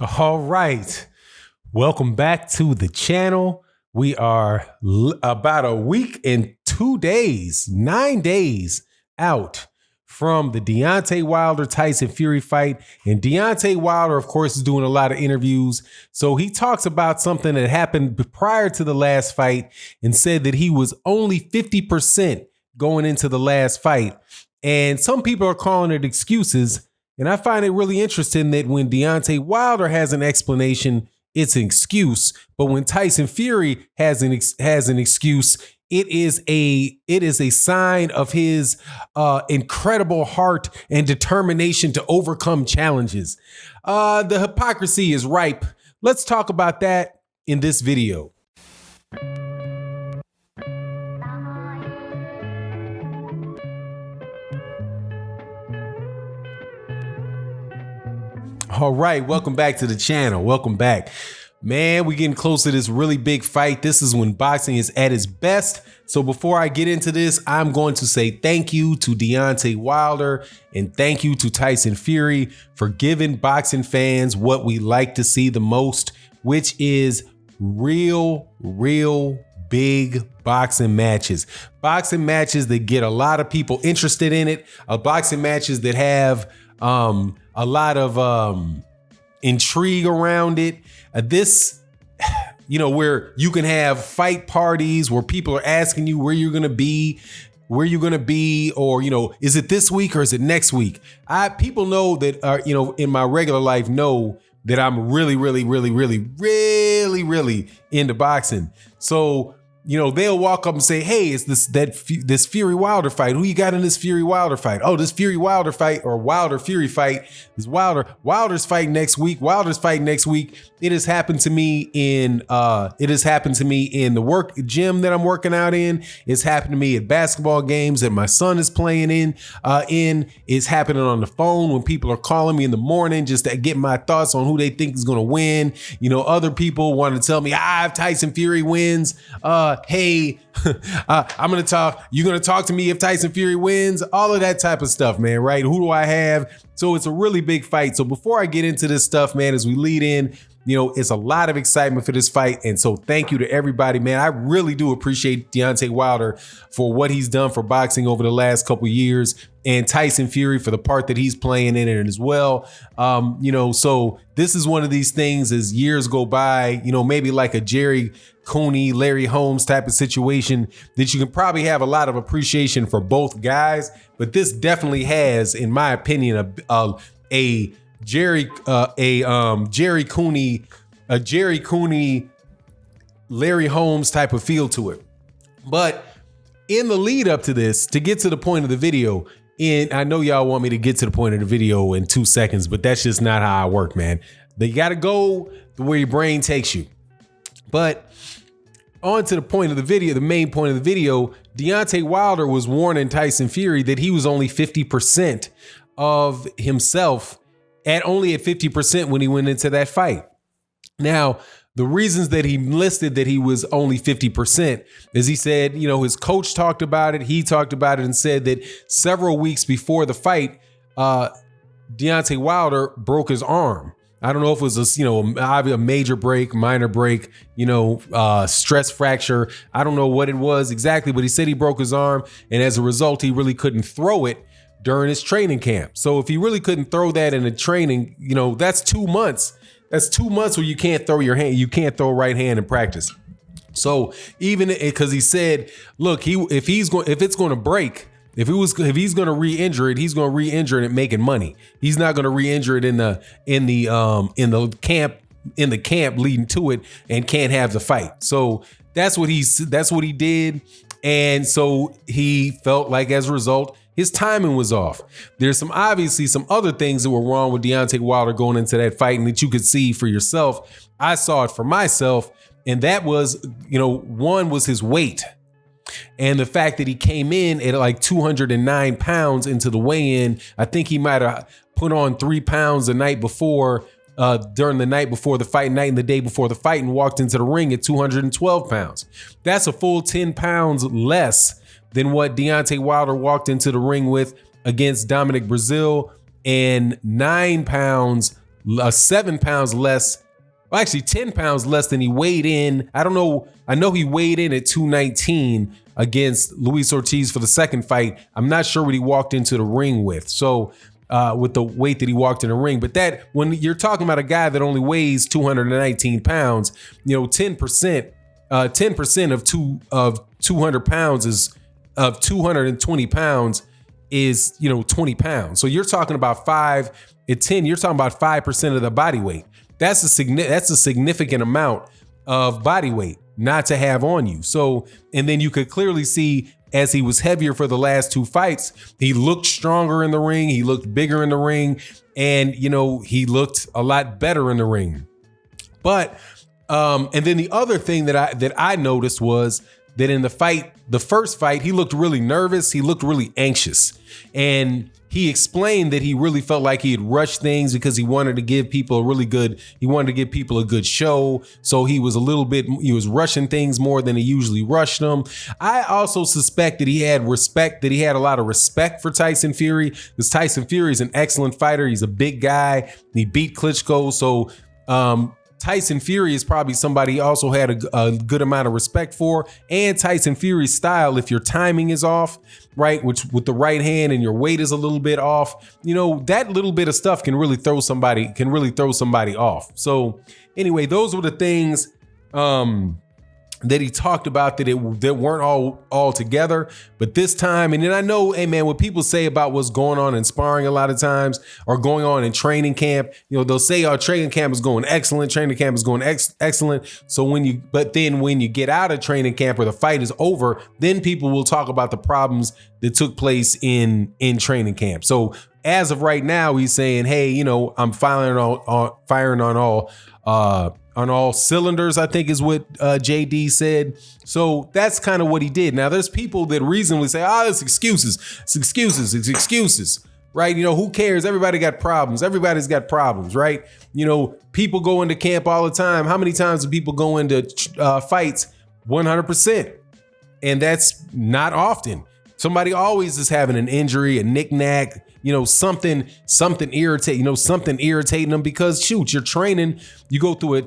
All right. Welcome back to the channel. We are about a week and 9 days out from the Deontay Wilder Tyson Fury fight. And Deontay Wilder, of course, is doing a lot of interviews. So he talks about something that happened prior to the last fight and said that he was only 50% going into the last fight. And some people are calling it excuses. And I find it really interesting that when Deontay Wilder has an explanation, it's an excuse. But when Tyson Fury has an excuse, it is a sign of his incredible heart and determination to overcome challenges. The hypocrisy is ripe. Let's talk about that in this video. All right, welcome back to the channel. Welcome back. Man, we're getting close to this really big fight. This is when boxing is at its best. So before I get into this, I'm going to say thank you to Deontay Wilder and thank you to Tyson Fury for giving boxing fans what we like to see the most, which is real big boxing matches. Boxing matches that get a lot of people interested in it. Boxing matches that have a lot of intrigue around it. Where you can have fight parties where people are asking you where you're gonna be, or is it this week or is it next week? People know that in my regular life know that I'm really into boxing. So they'll walk up and say, hey, it's this Fury Wilder fight. Who you got in this Fury Wilder fight? Oh, this Fury Wilder fight or Wilder Fury fight is Wilder's fighting next week. Wilder's fighting next week. It has happened to me in the work gym that I'm working out in. It's happened to me at basketball games that my son is playing in. It's happening on the phone when people are calling me in the morning just to get my thoughts on who they think is going to win. Other people want to tell me, if Tyson Fury wins, hey, I'm going to talk. You're going to talk to me if Tyson Fury wins, all of that type of stuff, man. Right? Who do I have? So it's a really big fight. So before I get into this stuff, man, as we lead in, it's a lot of excitement for this fight. And so thank you to everybody, man. I really do appreciate Deontay Wilder for what he's done for boxing over the last couple of years, and Tyson Fury for the part that he's playing in it as well. So this is one of these things as years go by, maybe like a Jerry Cooney, Larry Holmes type of situation that you can probably have a lot of appreciation for both guys. But this definitely has, in my opinion, a Jerry Cooney, Larry Holmes type of feel to it. But in the lead up to this, to get to the point of the video, and I know y'all want me to get to the point of the video in 2 seconds, but that's just not how I work, man. You got to go the way your brain takes you. But on to the point of the video, the main point of the video, Deontay Wilder was warning Tyson Fury that he was only 50% of himself at 50% when he went into that fight. Now, the reasons that he listed that he was only 50% is he said, his coach talked about it. He talked about it and said that several weeks before the fight, Deontay Wilder broke his arm. I don't know if it was a major break, minor break, stress fracture. I don't know what it was exactly, but he said he broke his arm. And as a result, he really couldn't throw it during his training camp. So if he really couldn't throw that in the training, that's 2 months. That's 2 months where you can't throw your hand. You can't throw right hand in practice. So even because he said, look, if he's going to break, if he's going to re-injure it, he's going to re-injure it and making money. He's not going to re-injure it in the camp leading to it and can't have the fight. So that's what he did. And so he felt like as a result, his timing was off. There's obviously some other things that were wrong with Deontay Wilder going into that fight and that you could see for yourself. I saw it for myself. And that was, one was his weight. And the fact that he came in at like 209 pounds into the weigh-in. I think he might have put on 3 pounds the night before, during the night before the fight night and the day before the fight, and walked into the ring at 212 pounds. That's a full 10 pounds less than what Deontay Wilder walked into the ring with against Dominic Brazil, and 9 pounds 7 pounds less. Well, actually 10 pounds less than he weighed in. I don't know. I know he weighed in at 219 against Luis Ortiz for the second fight. I'm not sure what he walked into the ring with. So with the weight that he walked in the ring. But that, when you're talking about a guy that only weighs 219 pounds, 10%, 10% of 200 pounds of 220 pounds is, 20 pounds. So you're talking about 5 at 10, you're talking about 5% of the body weight. That's a significant amount of body weight not to have on you. So, and then you could clearly see as he was heavier for the last 2 fights, he looked stronger in the ring. He looked bigger in the ring, and, he looked a lot better in the ring. But, and then the other thing that I noticed was that in the first fight, he looked really nervous. He looked really anxious, and he explained that he really felt like he had rushed things because he wanted to give people a good show. So he was rushing things more than he usually rushed them. I also suspect that he had a lot of respect for Tyson Fury, because Tyson Fury is an excellent fighter. He's a big guy. He beat Klitschko. So, Tyson Fury is probably somebody he also had a good amount of respect for. And Tyson Fury's style, if your timing is off, right, which with the right hand, and your weight is a little bit off, that little bit of stuff can really throw somebody off. So anyway, those were the things that he talked about that weren't all together. But this time, and then I know, hey man, what people say about what's going on in sparring a lot of times, or going on in training camp, they'll say, "Oh, training camp is going excellent. Training camp is going excellent." So when you get out of training camp or the fight is over, then people will talk about the problems that took place in training camp. So as of right now, he's saying, "Hey, I'm firing on all cylinders," I think is what JD said. So that's kind of what he did. Now, there's people that reasonably say, it's excuses, right? Who cares? Everybody's got problems, right? People go into camp all the time. How many times do people go into fights? 100%. And that's not often. Somebody always is having an injury, a knick-knack, something irritating them, because shoot, you're training, you go through a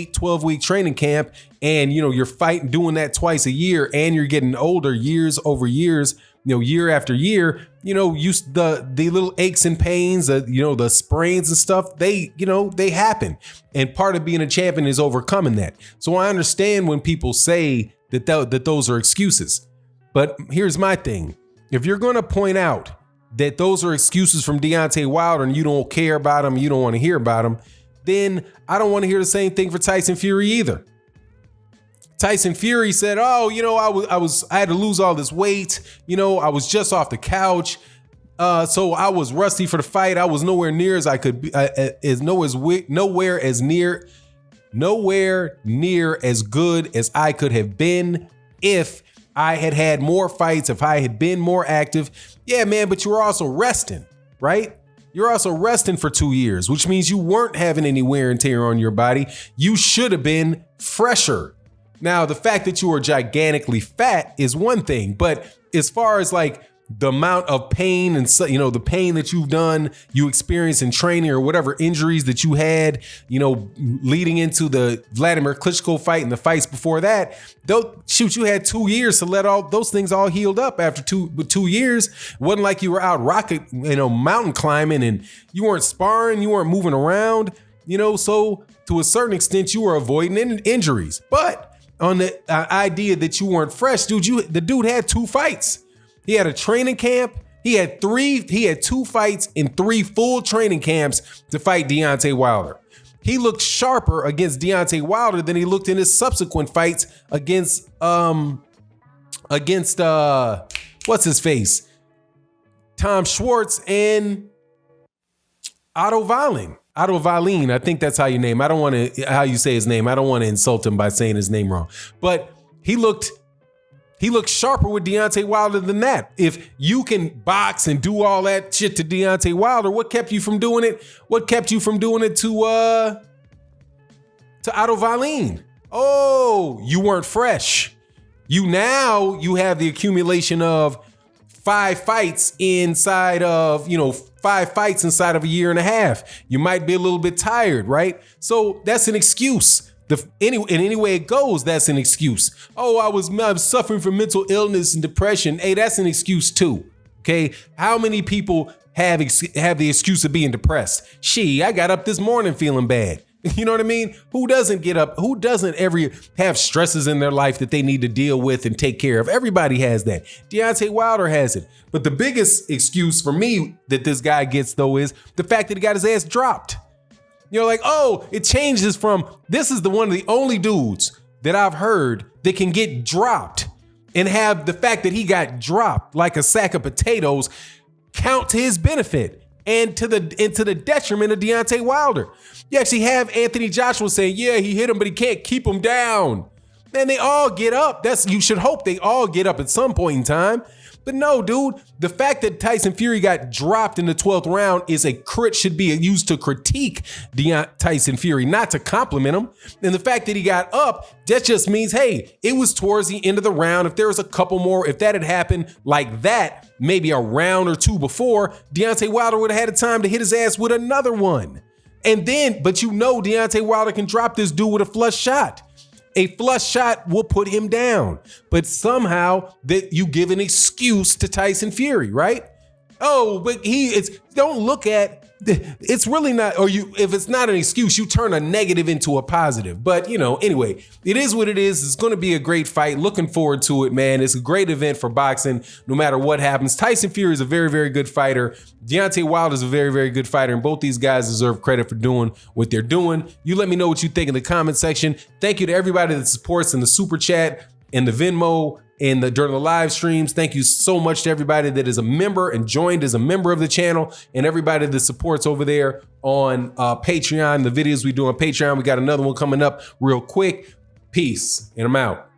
12 week training camp, and you're fighting, doing that twice a year, and you're getting older years over years, year after year, the little aches and pains, the sprains and stuff, they happen. And part of being a champion is overcoming that. So I understand when people say that those are excuses. But here's my thing. If you're going to point out that those are excuses from Deontay Wilder and you don't care about him, you don't want to hear about him, then I don't want to hear the same thing for Tyson Fury either. Tyson Fury said, I had to lose all this weight. I was just off the couch. So I was rusty for the fight. I was nowhere near as I could be, nowhere near as good as I could have been if I had more fights, if I had been more active. Yeah, man, but you were also resting, right? You're also resting for 2 years, which means you weren't having any wear and tear on your body. You should have been fresher. Now, the fact that you were gigantically fat is one thing, but as far as like the amount of pain and the pain that you experienced in training, or whatever injuries that you had, leading into the Vladimir Klitschko fight and the fights before that, you had 2 years to let all those things all healed up after 2 years. It wasn't like you were out mountain climbing, and you weren't sparring, you weren't moving around, so to a certain extent you were avoiding injuries. But on the idea that you weren't fresh, the dude had 2 fights. He had a training camp. He had 2 fights in 3 full training camps to fight Deontay Wilder. He looked sharper against Deontay Wilder than he looked in his subsequent fights against what's his face? Tom Schwartz and Otto Wallin. I think that's how you name. How you say his name. I don't want to insult him by saying his name wrong. But he looked sharper with Deontay Wilder than that. If you can box and do all that shit to Deontay Wilder, what kept you from doing it? What kept you from doing it to Otto Wallin? Oh, you weren't fresh. You have the accumulation of 5 fights inside of, 5 fights inside of a year and a half. You might be a little bit tired, right? So that's an excuse. In any way it goes, that's an excuse. Oh, I'm suffering from mental illness and depression. Hey, that's an excuse too. Okay, how many people have the excuse of being depressed? I got up this morning feeling bad. You know what I mean? Who doesn't get up? Who doesn't ever have stresses in their life that they need to deal with and take care of? Everybody has that. Deontay Wilder has it. But the biggest excuse for me that this guy gets, though, is the fact that he got his ass dropped. Like, oh, it changes from, this is one of the only dudes that I've heard that can get dropped and have the fact that he got dropped like a sack of potatoes count to his benefit and to the detriment of Deontay Wilder. You actually have Anthony Joshua saying, yeah, he hit him, but he can't keep him down. Man, they all get up. You should hope they all get up at some point in time. But no, dude, the fact that Tyson Fury got dropped in the 12th round should be used to critique Tyson Fury, not to compliment him. And the fact that he got up, that just means, hey, it was towards the end of the round. If there was a couple more, if that had happened like that, maybe a round or two before, Deontay Wilder would have had a time to hit his ass with another one. And then, but Deontay Wilder can drop this dude with a flush shot. A flush shot will put him down, but somehow that you give an excuse to Tyson Fury, right? Oh, but don't look at, it's really not, if it's not an excuse, you turn a negative into a positive. But anyway, it is what it is. It's going to be a great fight. Looking forward to it, man. It's a great event for boxing, no matter what happens. Tyson Fury is a very, very good fighter. Deontay Wilder is a very, very good fighter, and both these guys deserve credit for doing what they're doing. You let me know what you think in the comment section. Thank you to everybody that supports in the super chat and the Venmo and during the live streams. Thank you so much to everybody that is a member and joined as a member of the channel, and everybody that supports over there on Patreon. The videos we do on Patreon, we got another one coming up real quick. Peace, and I'm out.